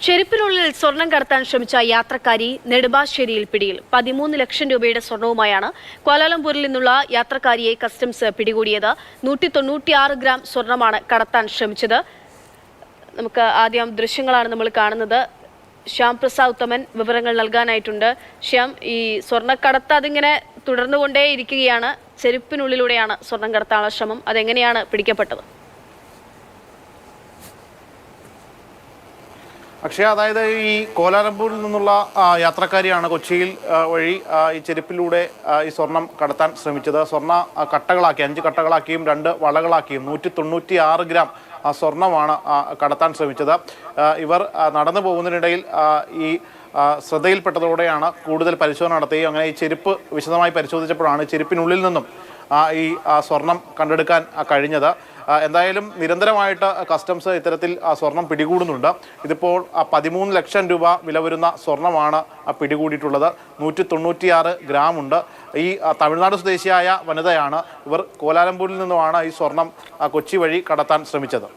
ചെരുപ്പിനുള്ളിൽ സ്വർണം കടത്താൻ ശ്രമിച്ച യാത്രക്കാരി നെടുമ്പാശ്ശേരിയിൽ പിടിയിൽ 13 ലക്ഷം രൂപയുടെ സ്വർണവുമായാണ് ക്വാലാലംപൂരിൽ നിന്നുള്ള യാത്രക്കാരിയെ കസ്റ്റംസ് പിടികൂടിയത്. 196 ഗ്രാം സ്വർണമാണ് കടത്താൻ ശ്രമിച്ചത്. നമുക്ക് ആദ്യം ദൃശ്യങ്ങളാണ് നമ്മൾ കാണുന്നത്. ശ്യാം പ്രസാദ് ഉത്തമൻ വിവരങ്ങൾ നൽകാനായിട്ടുണ്ട്. ശ്യാം, ഈ സ്വർണ്ണക്കടത്ത് അതിങ്ങനെ തുടർന്നുകൊണ്ടേയിരിക്കുകയാണ്. ചെരുപ്പിനുള്ളിലൂടെയാണ് സ്വർണം കടത്താനുള്ള ശ്രമം. അതെങ്ങനെയാണ് പിടിക്കപ്പെട്ടത്? അക്ഷയ, അതായത് ഈ കോലാലംപൂരിൽ നിന്നുള്ള യാത്രക്കാരിയാണ് കൊച്ചിയിൽ വഴി ഈ ചെരുപ്പിലൂടെ ഈ സ്വർണം കടത്താൻ ശ്രമിച്ചത്. സ്വർണ്ണ കട്ടകളാക്കി 5 കട്ടകളാക്കിയും 2 വളകളാക്കിയും 196 ഗ്രാം സ്വർണമാണ് കടത്താൻ ശ്രമിച്ചത്. ഇവർ നടന്നു പോകുന്നതിനിടയിൽ ഈ ശ്രദ്ധയിൽപ്പെട്ടതോടെയാണ് കൂടുതൽ പരിശോധന നടത്തുകയും അങ്ങനെ ഈ ചെരുപ്പ് വിശദമായി പരിശോധിച്ചപ്പോഴാണ് ചെരുപ്പിനുള്ളിൽ നിന്നും ഈ സ്വർണം കണ്ടെടുക്കാൻ കഴിഞ്ഞത്. എന്തായാലും നിരന്തരമായിട്ട് കസ്റ്റംസ് ഇത്തരത്തിൽ സ്വർണം പിടികൂടുന്നുണ്ട്. ഇതിപ്പോൾ 13 ലക്ഷം രൂപ വില വരുന്ന സ്വർണമാണ് പിടികൂടിയിട്ടുള്ളത്. 196 ഗ്രാം ഉണ്ട്. ഈ തമിഴ്നാട് സ്വദേശിയായ വനിതയാണ്. ഇവർ കോലാലംപൂരിൽ നിന്നുമാണ് ഈ സ്വർണം കൊച്ചി വഴി കടത്താൻ ശ്രമിച്ചത്.